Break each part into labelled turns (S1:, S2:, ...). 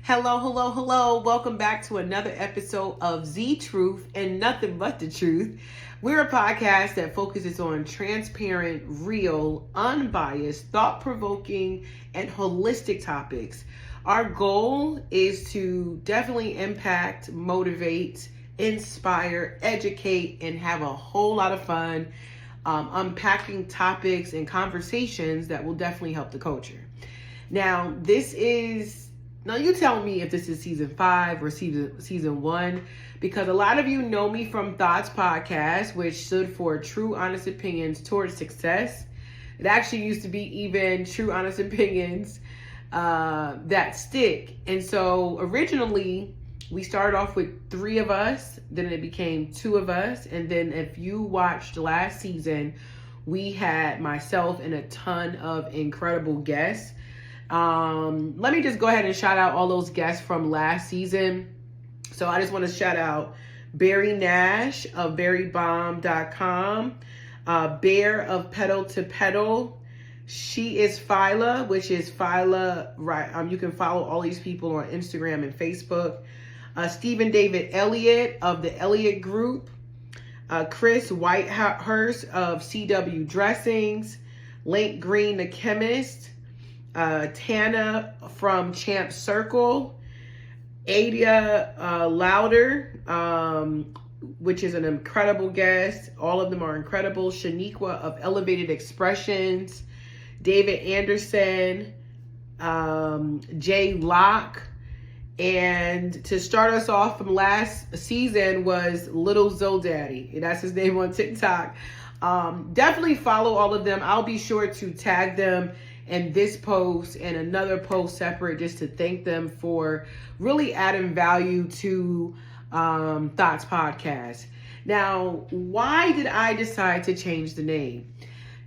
S1: Hello, hello, hello. Welcome back to another episode of Z Truth and Nothing But the Truth. We're a podcast that focuses on transparent, real, unbiased, thought provoking, and holistic topics. Our goal is to definitely impact, motivate, inspire, educate, and have a whole lot of fun unpacking topics and conversations that will definitely help the culture. Now, you tell me if this is season 5 or season 1, because a lot of you know me from Thoughts Podcast, which stood for True Honest Opinions Towards Success. It actually used to be even True Honest Opinions That Stick. And so originally we started off with 3 of us, then it became 2 of us. And then if you watched last season, we had myself and a ton of incredible guests. Let me just go ahead and shout out all those guests from last season. So I just want to shout out Barry Nash of BarryBomb.com, Bear of Pedal to Pedal. She is Phyla, which is Phyla, right? You can follow all these people on Instagram and Facebook. Stephen David Elliott of the Elliott Group. Chris Whitehurst of CW Dressings. Link Green, the chemist. Tana from Champ Circle, Ada Louder, which is an incredible guest. All of them are incredible. Shaniqua of Elevated Expressions, David Anderson, Jay Locke, and to start us off from last season was Little Zodaddy. That's his name on TikTok. Definitely follow all of them. I'll be sure to tag them in this post and another post separate just to thank them for really adding value to Thoughts Podcast. Now, why did I decide to change the name?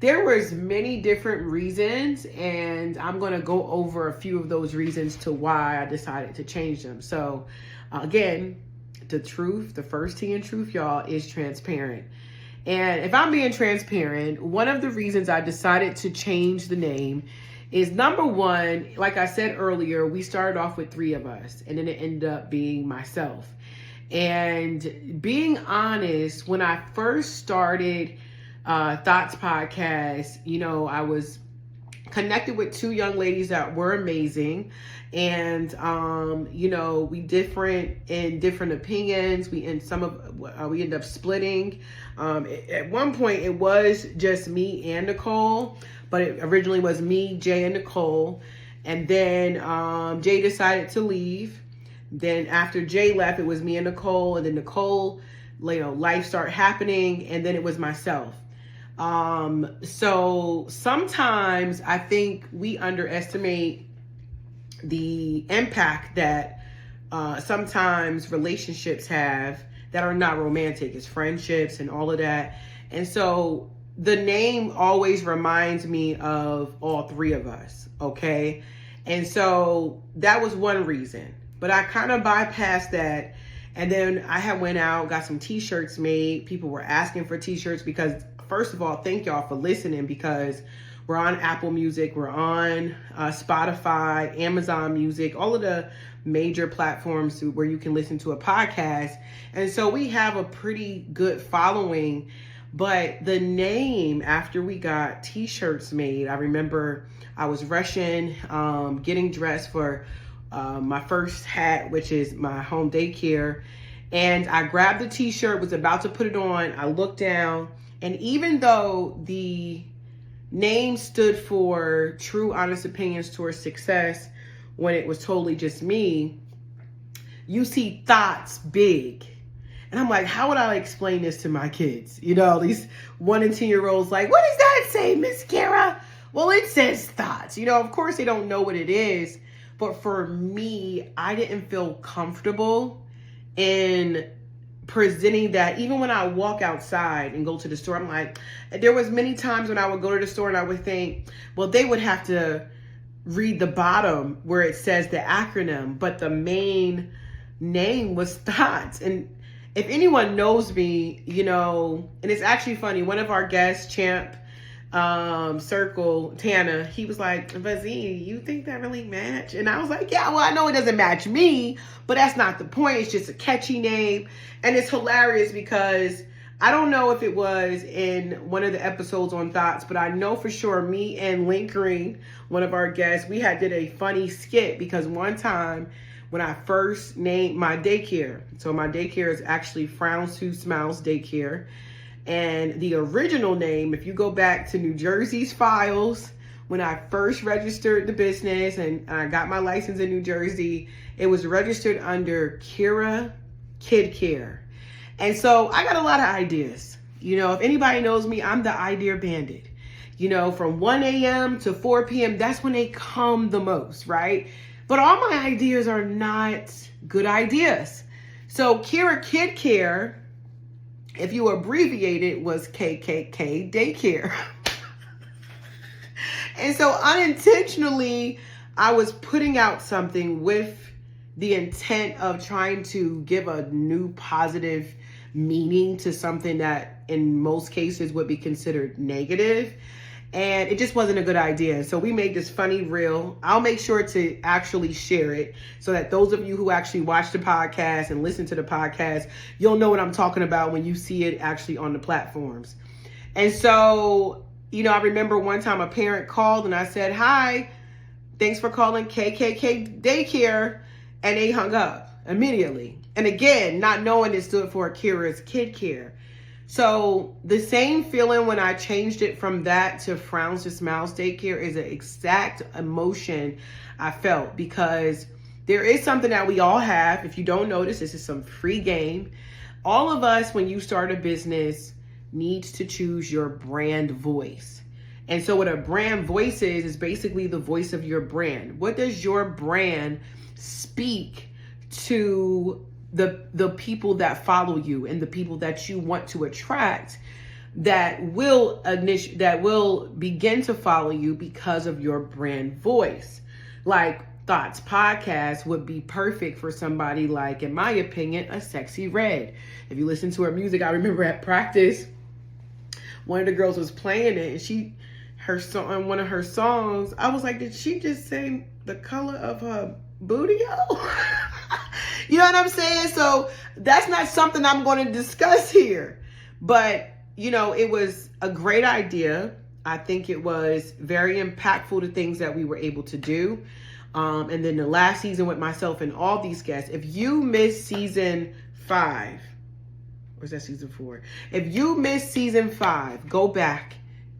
S1: There was many different reasons, and I'm going to go over a few of those reasons to why I decided to change them. So, again, the truth, the first T in truth, y'all, is transparent. And if I'm being transparent, one of the reasons I decided to change the name is, number one, like I said earlier, we started off with 3 of us, and then it ended up being myself. And being honest, when I first started Thoughts Podcast, I was connected with 2 young ladies that were amazing. And, we different in different opinions. We ended up splitting. At one point it was just me and Nicole, but it originally was me, Jay, and Nicole. And then Jay decided to leave. Then after Jay left, it was me and Nicole. And then Nicole, life started happening. And then it was myself. So sometimes I think we underestimate the impact that sometimes relationships have that are not romantic. It's friendships and all of that. And so the name always reminds me of all 3 of us, okay? And so that was one reason. But I kind of bypassed that. And then I had went out, got some t-shirts made. People were asking for t-shirts because, first of all, thank y'all for listening, because we're on Apple Music, we're on Spotify, Amazon Music, all of the major platforms where you can listen to a podcast. And so we have a pretty good following. But the name, after we got t-shirts made, I remember I was rushing, getting dressed for my first hat, which is my home daycare. And I grabbed the t-shirt, was about to put it on. I looked down, and even though the name stood for True Honest Opinions Towards Success, when it was totally just me, you see thoughts big. And I'm like, how would I explain this to my kids? These 1 and 2-year-olds like, what does that say, Miss Kara? Well, it says thoughts. Of course they don't know what it is. But for me, I didn't feel comfortable in presenting that. Even when I walk outside and go to the store, I'm like, there was many times when I would go to the store and I would think, well, they would have to read the bottom where it says the acronym, but the main name was thoughts. And if anyone knows me, and it's actually funny, one of our guests, Champ circle, Tana, he was like, but Z, you think that really match? And I was like, yeah, well, I know it doesn't match me, but that's not the point. It's just a catchy name. And it's hilarious because I don't know if it was in one of the episodes on Thoughts, but I know for sure me and Linkering, one of our guests, we did a funny skit because one time when I first named my daycare, so my daycare is actually Frowns Who Smiles Daycare. And the original name, if you go back to New Jersey's files, when I first registered the business and I got my license in New Jersey, it was registered under Kira Kid Care. And so I got a lot of ideas. You know, if anybody knows me, I'm the idea bandit. You know, from 1 a.m. to 4 p.m., that's when they come the most, right? But all my ideas are not good ideas. So Kira Kid Care, if you abbreviate it, was KKK Daycare. And so unintentionally, I was putting out something with the intent of trying to give a new positive meaning to something that in most cases would be considered negative. And it just wasn't a good idea. So we made this funny reel. I'll make sure to actually share it so that those of you who actually watch the podcast and listen to the podcast, you'll know what I'm talking about when you see it actually on the platforms. And so, you know, I remember one time a parent called and I said, hi, thanks for calling KKK Daycare. And they hung up immediately. And again, not knowing it stood for Kira's Kid Care. So the same feeling when I changed it from that to Frowns to Smiles Daycare is an exact emotion I felt, because there is something that we all have. If you don't notice, this is some free game. All of us, when you start a business, needs to choose your brand voice. And so what a brand voice is basically the voice of your brand. What does your brand speak to the people that follow you and the people that you want to attract that will begin to follow you because of your brand voice? Like Thoughts Podcast would be perfect for somebody like, in my opinion, a Sexy Red. If you listen to her music, I remember at practice, one of the girls was playing it and one of her songs, I was like, did she just say the color of her booty? You know what I'm saying? So that's not something I'm going to discuss here. But, you know, it was a great idea. I think it was very impactful to things that we were able to do. And then the last season with myself and all these guests, if you missed season 5, or is that season 4? If you missed season 5, go back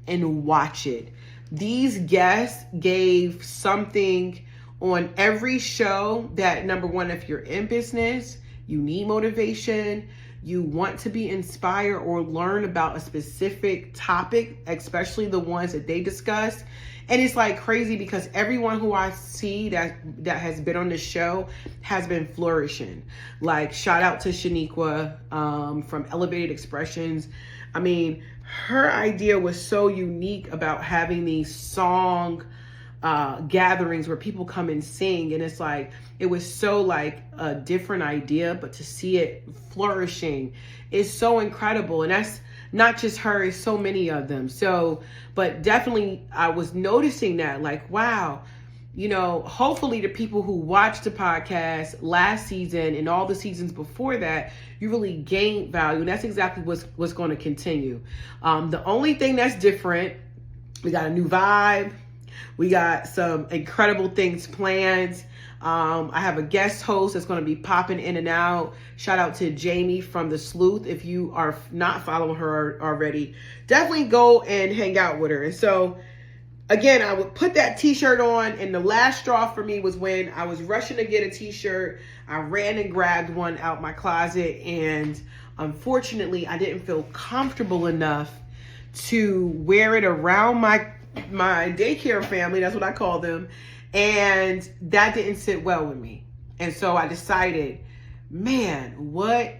S1: and watch it. These guests gave something on every show that, number one, if you're in business, you need motivation, you want to be inspired or learn about a specific topic, especially the ones that they discuss. And it's like crazy because everyone who I see that has been on the show has been flourishing. Like, shout out to Shaniqua from Elevated Expressions. I mean, her idea was so unique about having these song gatherings where people come and sing, and it's like, it was so like a different idea, but to see it flourishing is so incredible. And that's not just her, it's so many of them. So, but definitely I was noticing that, like, wow, you know, hopefully the people who watched the podcast last season and all the seasons before that, you really gained value. And that's exactly what's going to continue. The only thing that's different, we got a new vibe. We got some incredible things planned. I have a guest host that's going to be popping in and out. Shout out to Jamie from The Sleuth. If you are not following her already, definitely go and hang out with her. And so, again, I would put that t-shirt on, and the last straw for me was when I was rushing to get a t-shirt. I ran and grabbed one out my closet, and unfortunately, I didn't feel comfortable enough to wear it around my daycare family. That's what I call them. And that didn't sit well with me. And so I decided, man, what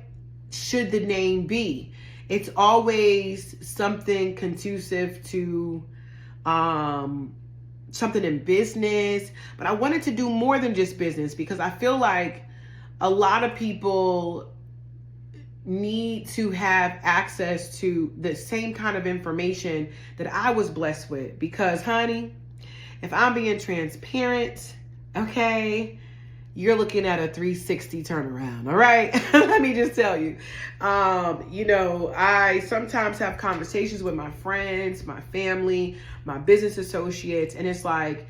S1: should the name be? It's always something conducive to something in business, but I wanted to do more than just business, because I feel like a lot of people need to have access to the same kind of information that I was blessed with. Because, honey, if I'm being transparent, okay, you're looking at a 360 turnaround, all right? Let me just tell you. I sometimes have conversations with my friends, my family, my business associates, and it's like,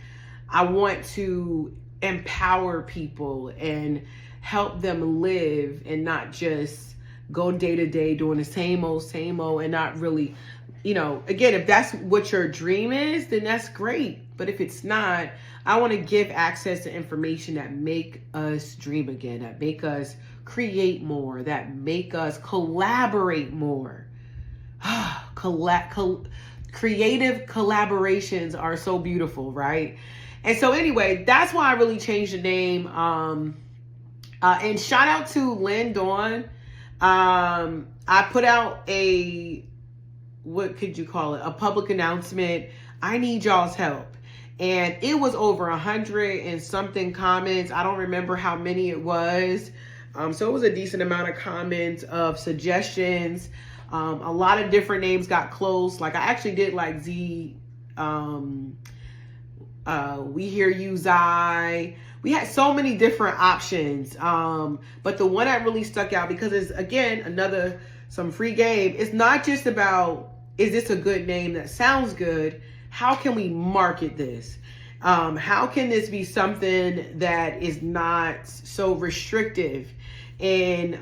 S1: I want to empower people and help them live and not just go day to day doing the same old, and not really, again, if that's what your dream is, then that's great. But if it's not, I want to give access to information that make us dream again, that make us create more, that make us collaborate more. Creative collaborations are so beautiful, right? And so anyway, that's why I really changed the name. And shout out to Lynn Dawn. I put out what could you call it? A public announcement. I need y'all's help. And it was over 100 and something comments. I don't remember how many it was. So it was a decent amount of comments, of suggestions. A lot of different names got close. Like I actually did like Z, We Hear You, Zai. We had so many different options. But the one that really stuck out, because it's, again, some free game. It's not just about, is this a good name that sounds good? How can we market this? How can this be something that is not so restrictive? And,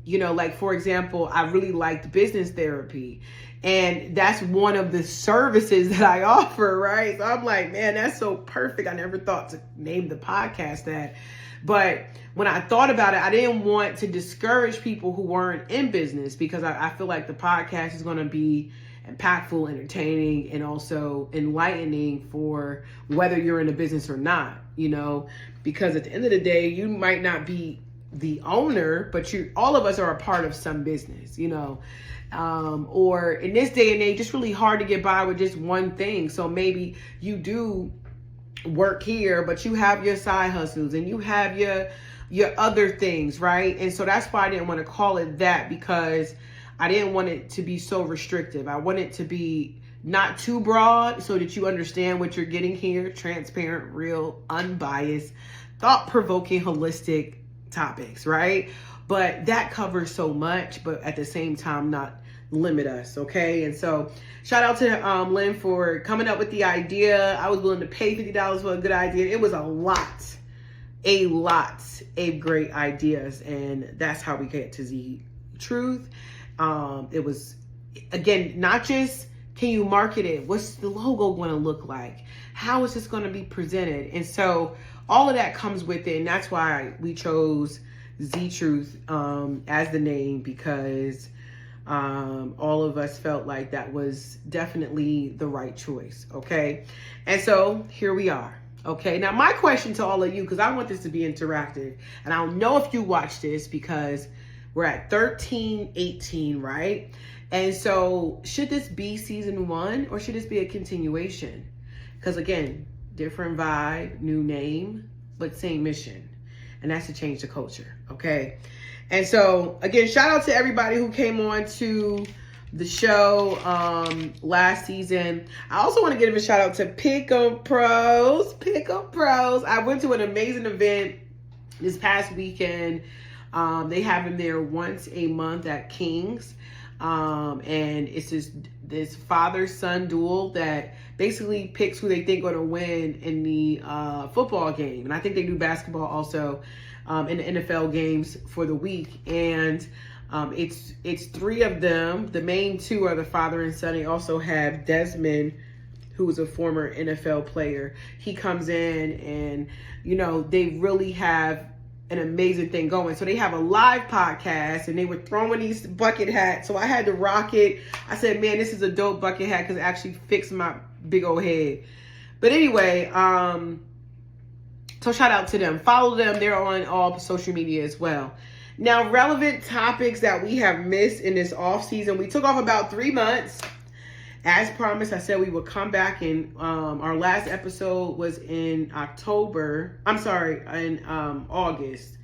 S1: like, for example, I really liked business therapy. And that's one of the services that I offer, right? So I'm like, man, that's so perfect. I never thought to name the podcast that. But when I thought about it, I didn't want to discourage people who weren't in business, because I feel like the podcast is going to be impactful, entertaining, and also enlightening for whether you're in a business or not, because at the end of the day, you might not be the owner, but all of us are a part of some business, or in this day and age, it's really hard to get by with just one thing. So maybe you do work here, but you have your side hustles and you have your other things, right? And so that's why I didn't want to call it that, because I didn't want it to be so restrictive. I want it to be not too broad so that you understand what you're getting here. Transparent, real, unbiased, thought-provoking, holistic topics, right? But that covers so much, but at the same time, not limit us, okay? And so shout out to Lynn for coming up with the idea. I was willing to pay $50 for a good idea. It was a lot of great ideas, and that's how we get to Z Truth. It was, again, not just can you market it, what's the logo going to look like, how is this going to be presented, and so all of that comes with it. And that's why we chose Z Truth as the name, because all of us felt like that was definitely the right choice. Okay, and so here we are. Okay, now my question to all of you, because I want this to be interactive, and I don't know if you watch this, because we're at 13-18, right? And so should this be season 1 or should this be a continuation? Because again, different vibe, new name, but same mission. And that's to change the culture, okay? And so again, shout out to everybody who came on to the show last season. I also want to give a shout out to Pick'em Pros. I went to an amazing event this past weekend. They have them there once a month at King's. And it's this father-son duel that basically picks who they think are going to win in the football game. And I think they do basketball also in the NFL games for the week. And it's 3 of them. The main 2 are the father and son. They also have Desmond, who was a former NFL player. He comes in and, they really have an amazing thing going. So they have a live podcast, and they were throwing these bucket hats. So I had to rock it. I said, man, this is a dope bucket hat, because it actually fixed my big old head. But anyway, so shout out to them. Follow them. They're on all social media as well. Now, relevant topics that we have missed in this off season. We took off about 3 months. As promised, I said we would come back, and our last episode was in August.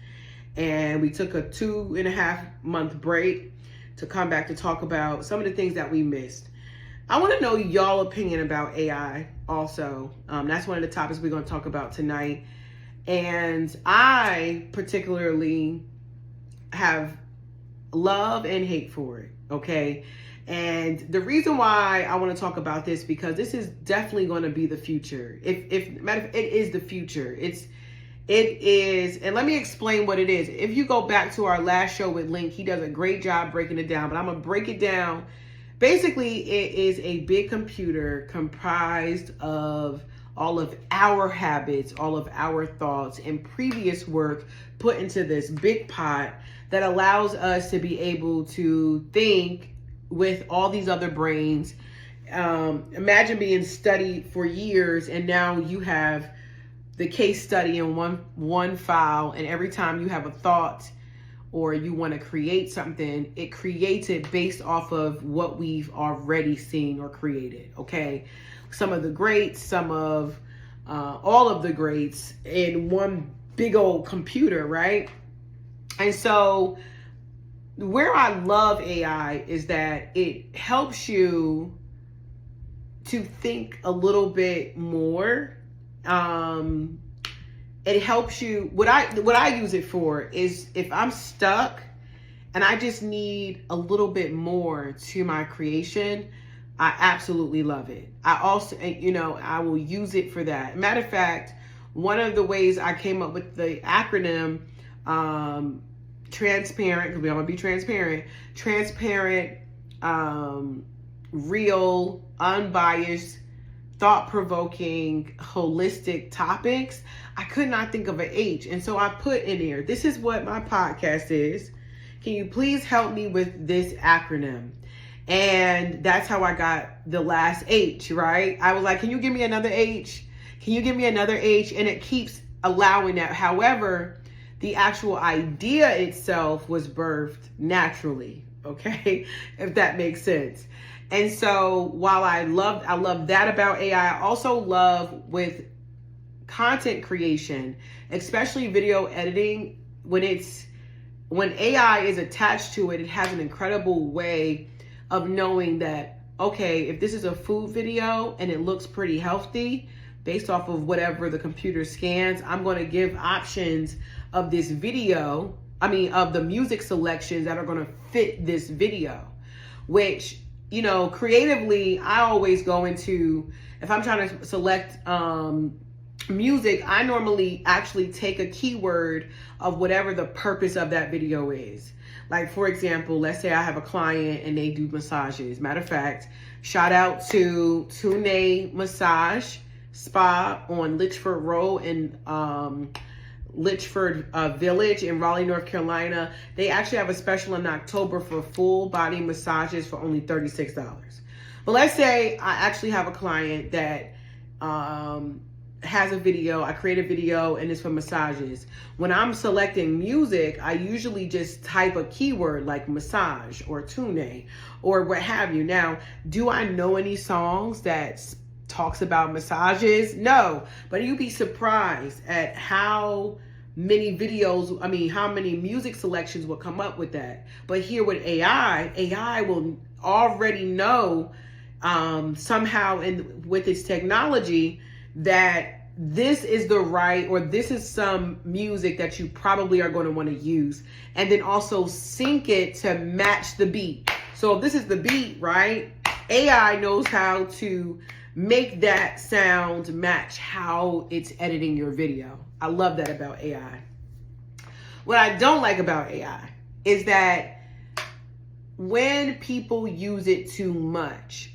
S1: and we took a 2.5-month break to come back to talk about some of the things that we missed. I want to know y'all opinion about AI also. That's one of the topics we're going to talk about tonight. And I particularly have love and hate for it, okay? And the reason why I want to talk about this, because this is definitely going to be the future. If matter of fact, it is the future. It is, and let me explain what it is. If you go back to our last show with Link, he does a great job breaking it down, but I'm going to break it down. Basically, it is a big computer comprised of all of our habits, all of our thoughts, and previous work put into this big pot that allows us to be able to think with all these other brains. Imagine being studied for years, and now you have the case study in one file, and every time you have a thought or you want to create something, it creates it based off of what we've already seen or created, okay? Some of the greats, some of all of the greats in one big old computer, right? And so where I love AI is that it helps you to think a little bit more. It helps you. What I use it for is if I'm stuck and I just need a little bit more to my creation, I absolutely love it. I also, I will use it for that. Matter of fact, one of the ways I came up with the acronym transparent, because we want to be transparent, real, unbiased, thought-provoking, holistic topics. I could not think of an H, and so I put in there, this is what my podcast is. Can you please help me with this acronym? And that's how I got the last H, right? I was like, can you give me another H? Can you give me another H? And it keeps allowing that. However, the actual idea itself was birthed naturally, okay? If that makes sense. And so while I love that about AI, I also love with content creation, especially video editing, when AI is attached to it, it has an incredible way of knowing that, okay, if this is a food video and it looks pretty healthy based off of whatever the computer scans, I'm going to give options of this video, of the music selections that are going to fit this video, which, creatively, I always go into, if I'm trying to select music, I normally actually take a keyword of whatever the purpose of that video is. Like, for example, let's say I have a client and they do massages. Matter of fact, shout out to Tune Massage Spa on Litchford Road in Litchford Village in Raleigh, North Carolina. They actually have a special in October for full body massages for only $36. But let's say I actually have a client that has a video, I create a video and it's for massages. When I'm selecting music, I usually just type a keyword like massage or tune or what have you. Now, do I know any songs that talks about massages? No, but you'd be surprised at how many videos, how many music selections will come up with that. But here with AI will already know somehow with its technology that this is the right, or this is some music that you probably are going to want to use, and then also sync it to match the beat. So if this is the beat, right? AI knows how to make that sound match how it's editing your video. I love that about AI. What I don't like about AI is that when people use it too much,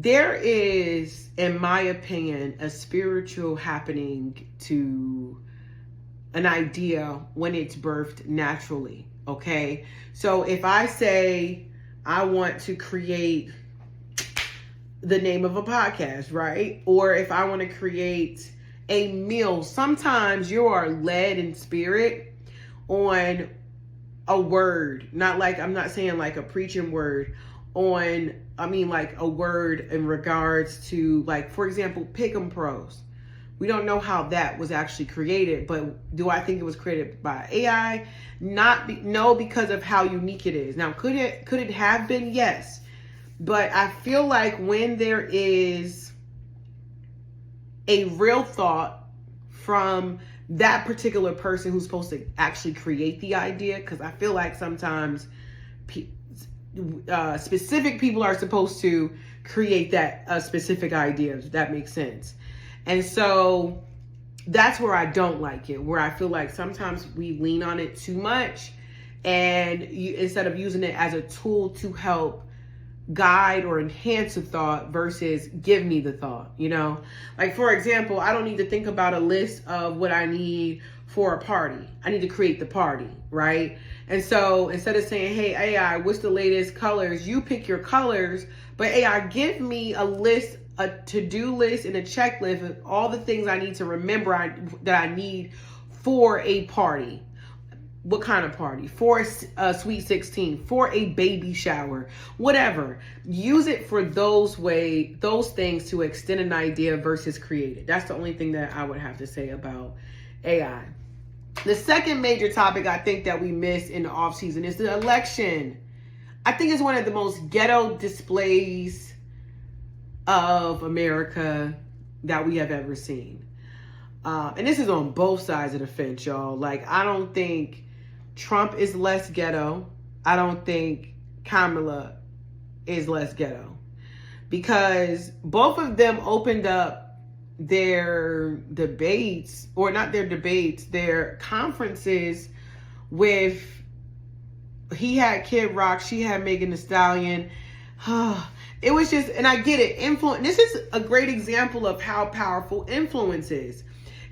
S1: there is, in my opinion, a spiritual happening to an idea when it's birthed naturally, okay? So if I say I want to create the name of a podcast, right? Or if I want to create a meal, sometimes you are led in spirit on a word, I'm not saying like a preaching word, like a word in regards to, like, for example, Pick'em Pros. We don't know how that was actually created, but do I think it was created by AI? No, because of how unique it is. Now, could it have been? Yes. But I feel like when there is a real thought from that particular person who's supposed to actually create the idea, because I feel like sometimes specific people are supposed to create that specific idea, if that makes sense. And so that's where I don't like it, where I feel like sometimes we lean on it too much, and instead of using it as a tool to help guide or enhance a thought versus give me the thought, like, for example, I don't need to think about a list of what I need for a party. I need to create the party, right? And so instead of saying, hey AI, what's the latest colors, you pick your colors, but AI, give me a list, a to-do list and a checklist of all the things I need to remember that I need for a party. What kind of party? For a sweet 16, for a baby shower, whatever. Use it for those things to extend an idea versus create it. That's the only thing that I would have to say about AI. The second major topic I think that we miss in the off season is the election. I think it's one of the most ghetto displays of America that we have ever seen. And this is on both sides of the fence, y'all. Like, I don't think Trump is less ghetto. I don't think Kamala is less ghetto, because both of them opened up their debates, or not their debates, their conferences with, he had Kid Rock, she had Megan Thee Stallion. It was just, and I get it, this is a great example of how powerful influence is.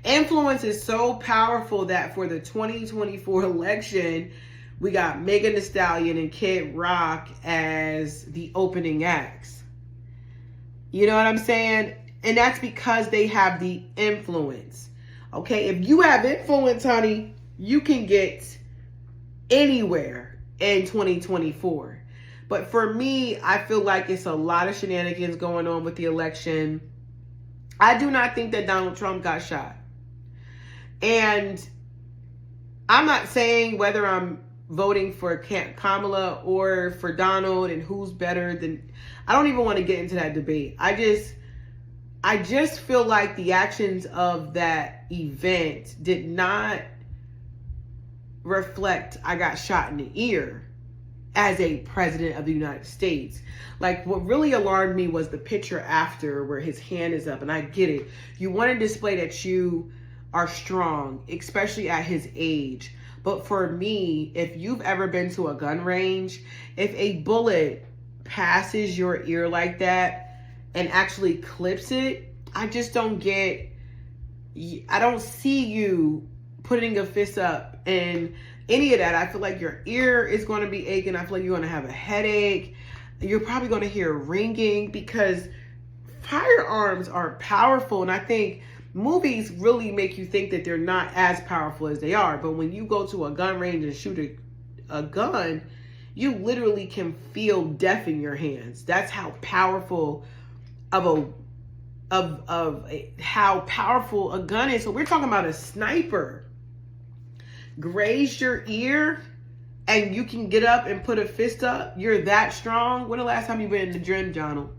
S1: Influence is so powerful that for the 2024 election, we got Megan Thee Stallion and Kid Rock as the opening acts. You know what I'm saying? And that's because they have the influence. Okay, if you have influence, honey, you can get anywhere in 2024. But for me, I feel like it's a lot of shenanigans going on with the election. I do not think that Donald Trump got shot. And I'm not saying whether I'm voting for Kamala or for Donald and who's better than, I don't even want to get into that debate. I just feel like the actions of that event did not reflect I got shot in the ear as a president of the United States. Like, what really alarmed me was the picture after where his hand is up. And I get it. You want to display that you are strong, especially at his age. But for me, if you've ever been to a gun range, if a bullet passes your ear like that and actually clips it, I just don't get, I don't see you putting a fist up and any of that. I feel like your ear is going to be aching. I feel like you're going to have a headache. You're probably going to hear ringing, because firearms are powerful. And I think movies really make you think that they're not as powerful as they are. But when you go to a gun range and shoot a gun, you literally can feel death in your hands. That's how powerful how powerful a gun is. So we're talking about a sniper grazed your ear and you can get up and put a fist up. You're that strong. When the last time you been in the gym, Jonathan?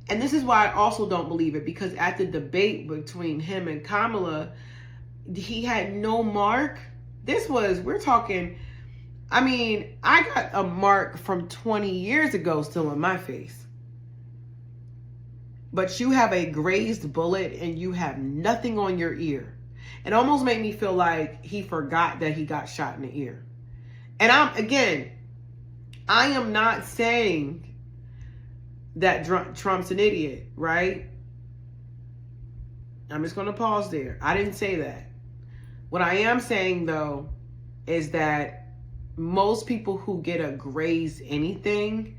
S1: And this is why I also don't believe it, because at the debate between him and Kamala, he had no mark. We're talking, I mean, I got a mark from 20 years ago still on my face. But you have a grazed bullet and you have nothing on your ear. It almost made me feel like he forgot that he got shot in the ear. And I am not saying that Trump's an idiot, right? I'm just going to pause there. I didn't say that. What I am saying, though, is that most people who get a grazed anything,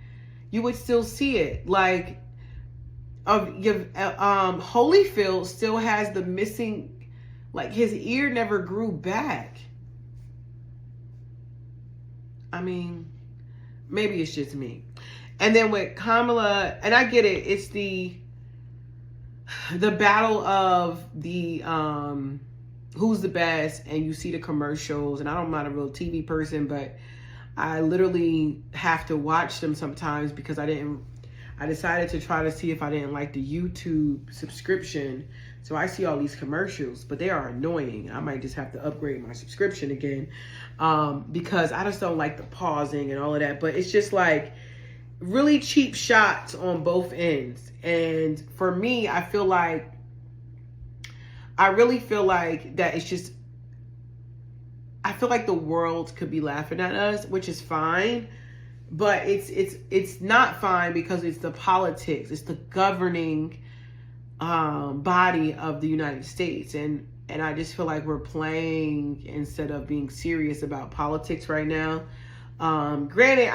S1: you would still see it. Like, Holyfield still has the missing, like, his ear never grew back. I mean, maybe it's just me. And then with Kamala, and I get it, it's the the battle of the who's the best, and you see the commercials, and I'm not a real TV person, but I literally have to watch them sometimes because I decided to try to see if I didn't like the YouTube subscription. So I see all these commercials, but they are annoying. I might just have to upgrade my subscription again because I just don't like the pausing and all of that. But it's just like really cheap shots on both ends. And for me, I really feel like that it's just, I feel like the world could be laughing at us, which is fine. But it's not fine because it's the politics, it's the governing body of the United States, and I just feel like we're playing instead of being serious about politics right now. Granted,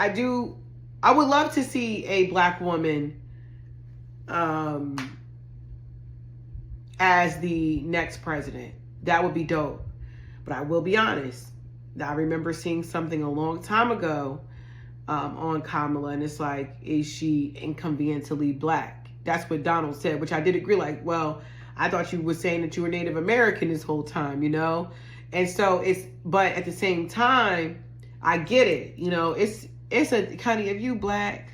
S1: I would love to see a black woman as the next president. That would be dope. But I will be honest, I remember seeing something a long time ago on Kamala, and it's like, is she inconveniently black? That's what Donald said, which I did agree. Like, well, I thought you were saying that you were Native American this whole time, you know? And so but at the same time, I get it. You know, it's a kind of, if you black,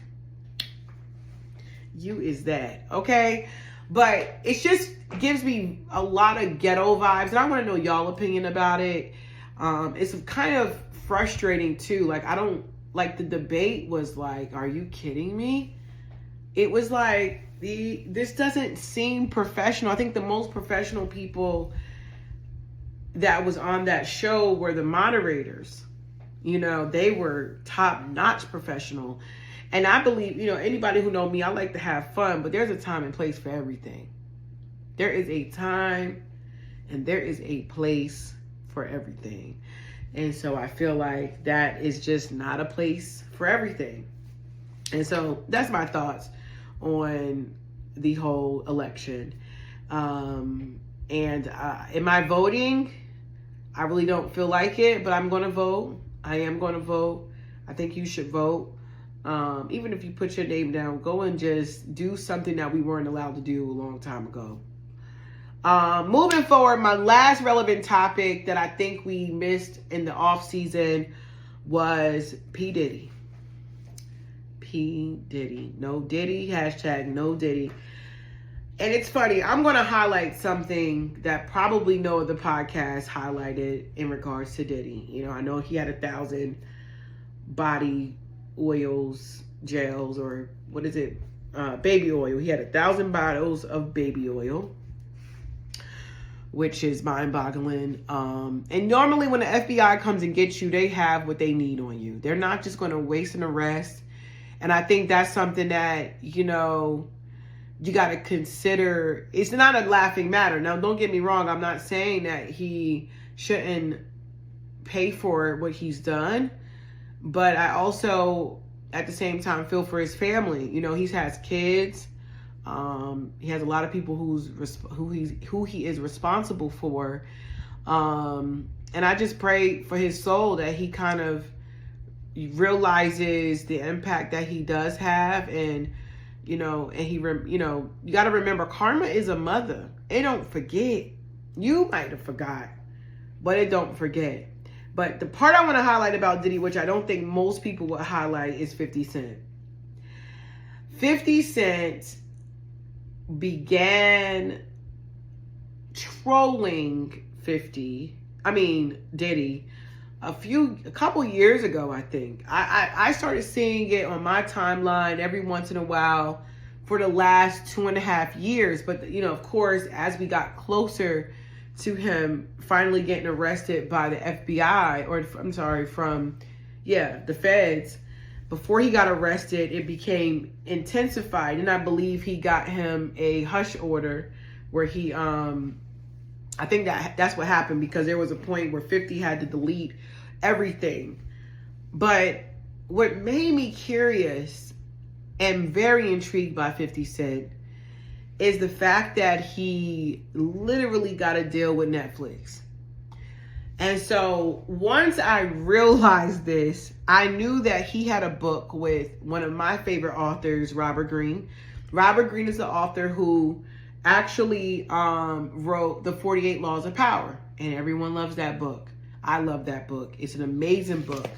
S1: you is that, okay? But it just gives me a lot of ghetto vibes, and I want to know y'all opinion about it. It's kind of frustrating too. Like, the debate was like, are you kidding me? It was like, this doesn't seem professional. I think the most professional people that was on that show were the moderators. You know, they were top-notch professional. And I believe, you know, anybody who know me, I like to have fun, but there's a time and place for everything. There is a time and there is a place for everything. And so I feel like that is just not a place for everything. And so that's my thoughts on the whole election. And am I voting? I really don't feel like it, but I'm going to vote. I am going to vote. I think you should vote. Even if you put your name down, go and just do something that we weren't allowed to do a long time ago. Moving forward, my last relevant topic that I think we missed in the off season was P. Diddy. P. Diddy. No Diddy. Hashtag no Diddy. And it's funny, I'm going to highlight something that probably no other podcast highlighted in regards to Diddy. You know, I know he had 1,000 body oils, gels, or what is it? Baby oil. He had 1,000 bottles of baby oil, which is mind-boggling. And normally when the FBI comes and gets you, they have what they need on you. They're not just going to waste an arrest. And I think that's something that, you know, you got to consider. It's not a laughing matter. Now, don't get me wrong. I'm not saying that he shouldn't pay for what he's done. But I also, at the same time, feel for his family. You know, he has kids. He has a lot of people who he is responsible for. And I just pray for his soul that he kind of realizes the impact that he does have. And, you know, and you got to remember, karma is a mother. It don't forget. You might have forgot, but it don't forget. But the part I want to highlight about Diddy, which I don't think most people would highlight, is 50 Cent. 50 Cent began trolling Diddy a couple years ago, I think. I started seeing it on my timeline every once in a while for the last 2.5 years. But, you know, of course, as we got closer to him finally getting arrested by the FBI, or I'm sorry, the feds, before he got arrested, it became intensified. And I believe he got him a hush order where he, I think that's what happened, because there was a point where 50 had to delete everything. But what made me curious and very intrigued by 50 Cent is the fact that he literally got a deal with Netflix. And so once I realized this, I knew that he had a book with one of my favorite authors, Robert Greene. Robert Greene is the author who actually wrote the 48 Laws of Power, and everyone loves that book. I love that book. It's an amazing book.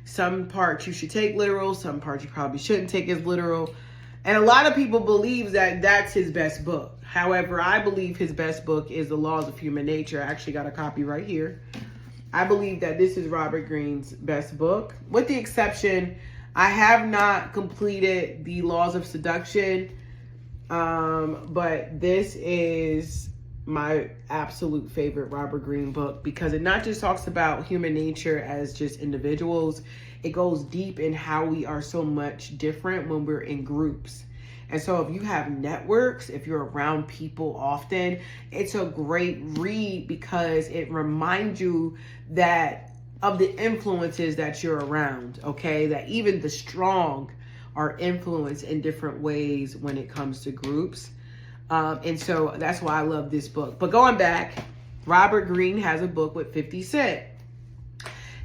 S1: Some parts you should take literal, some parts you probably shouldn't take as literal. And a lot of people believe that that's his best book. However, I believe his best book is The Laws of Human Nature. I actually got a copy right here. I believe that this is Robert Greene's best book, with the exception, I have not completed The Laws of Seduction, but this is my absolute favorite Robert Greene book, because it not just talks about human nature as just individuals, it goes deep in how we are so much different when we're in groups. And so if you have networks, if you're around people often, it's a great read because it reminds you that of the influences that you're around, okay? That even the strong are influenced in different ways when it comes to groups. And so that's why I love this book. But going back, Robert Greene has a book with 50 Cent.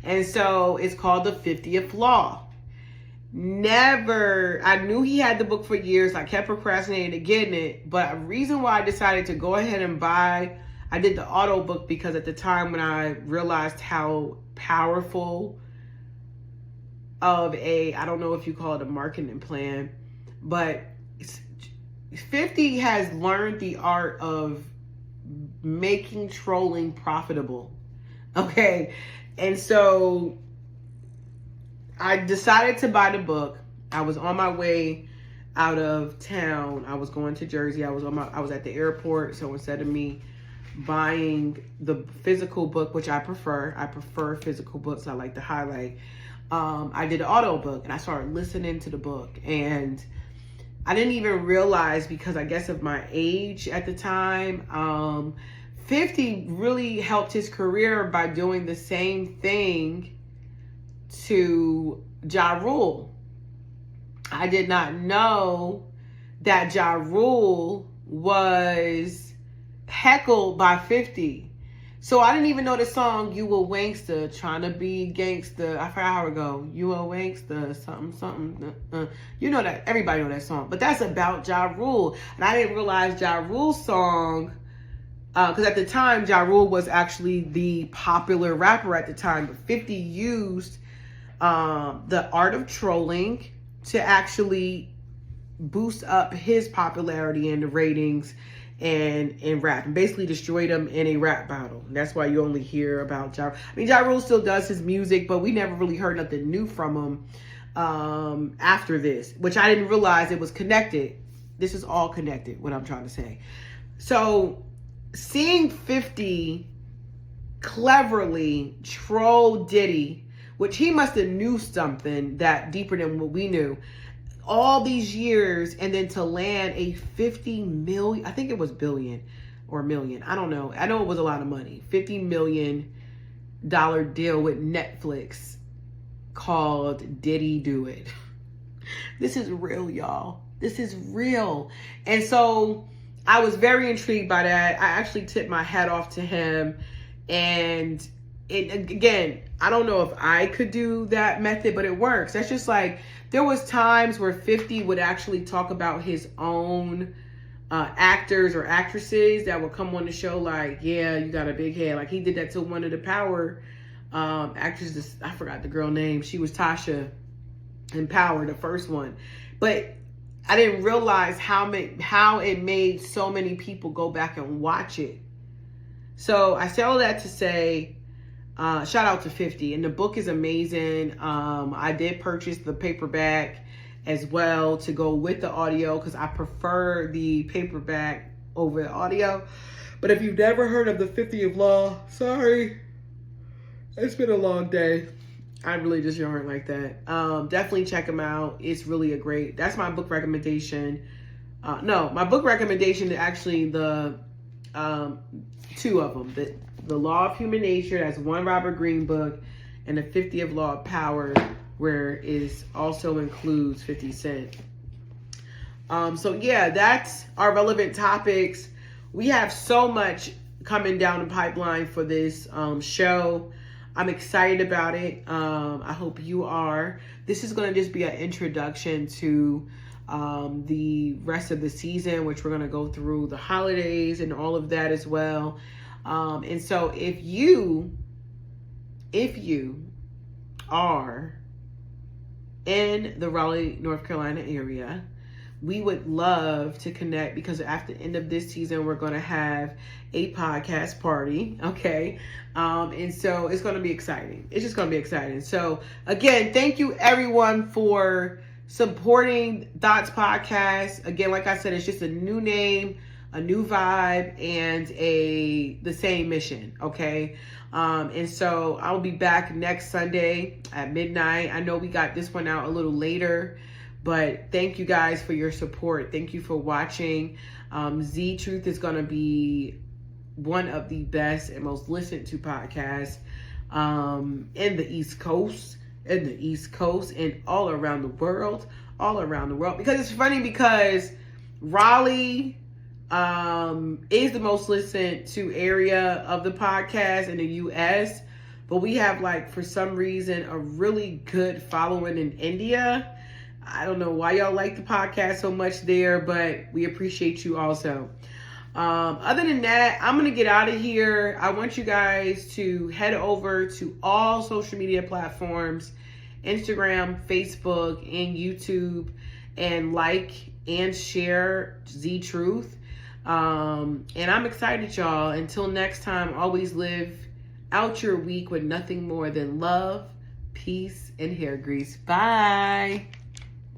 S1: And so it's called The 50th Law. I knew he had the book for years. I kept procrastinating to getting it. But a reason why I decided to go ahead and I did the auto book, because at the time when I realized how powerful of I don't know if you call it a marketing plan, but 50 has learned the art of making trolling profitable. Okay. And so I decided to buy the book. I was on my way out of town. I was going to Jersey. I was at the airport. So instead of me buying the physical book, which I prefer physical books. I like to highlight. I did an auto book, and I started listening to the book, and I didn't even realize, because I guess of my age at the time, 50 really helped his career by doing the same thing to Ja Rule. I did not know that Ja Rule was heckled by 50. So I didn't even know the song "You a Wankster, Trying to Be Gangsta." I forgot how it go. You a Wankster, something, something. You know that. Everybody know that song. But that's about Ja Rule. And I didn't realize Ja Rule's song, because at the time, Ja Rule was actually the popular rapper at the time. But 50 used the art of trolling to actually boost up his popularity and the ratings and rap, and basically destroyed him in a rap battle. And that's why you only hear about Ja. I mean, Ja Rule still does his music, but we never really heard nothing new from him after this, which I didn't realize it was connected. This is all connected, what I'm trying to say. So seeing 50 cleverly troll Diddy, which he must have knew something that deeper than what we knew, all these years, and then to land a 50 million, I think it was billion or million, I don't know. I know it was a lot of money. $50 million deal with Netflix called Diddy Do It. This is real, y'all. This is real. And so I was very intrigued by that. I actually tipped my hat off to him. And again, I don't know if I could do that method, but it works. That's just like, there was times where 50 would actually talk about his own actors or actresses that would come on the show like, yeah, you got a big head. Like he did that to one of the Power actresses. I forgot the girl name. She was Tasha in Power, the first one. But I didn't realize how it made so many people go back and watch it. So I say all that to say, shout out to 50, and the book is amazing. I did purchase the paperback as well to go with the audio, because I prefer the paperback over the audio. But if you've never heard of the 50th Law, sorry, it's been a long day. I really just yarn like that. Definitely check them out. It's really that's my book recommendation. No, my book recommendation is actually the two of them. The Law of Human Nature, that's one Robert Greene book, and the 50th Law of Power, where it also includes 50 Cent. So yeah, that's our relevant topics. We have so much coming down the pipeline for this show. I'm excited about it. I hope you are. This is going to just be an introduction to the rest of the season, which we're going to go through the holidays and all of that as well. And so if you are in the Raleigh, North Carolina area, we would love to connect, because after the end of this season, we're going to have a podcast party. Okay. And so it's going to be exciting. It's just going to be exciting. So again, thank you everyone for supporting Thoughts Podcast. Again, like I said, it's just a new name, a new vibe, and the same mission. Okay. And so I'll be back next Sunday at midnight. I know we got this one out a little later, but thank you guys for your support. Thank you for watching. Z Truth is going to be one of the best and most listened to podcasts in the East Coast, and all around the world, Because it's funny, because Raleigh is the most listened to area of the podcast in the U.S., but we have, like, for some reason, a really good following in India. I don't know why y'all like the podcast so much there, but we appreciate you also. Other than that, I'm going to get out of here. I want you guys to head over to all social media platforms, Instagram, Facebook, and YouTube, and like and share Z Truth. And I'm excited, y'all. Until next time, always live out your week with nothing more than love, peace, and hair grease. Bye.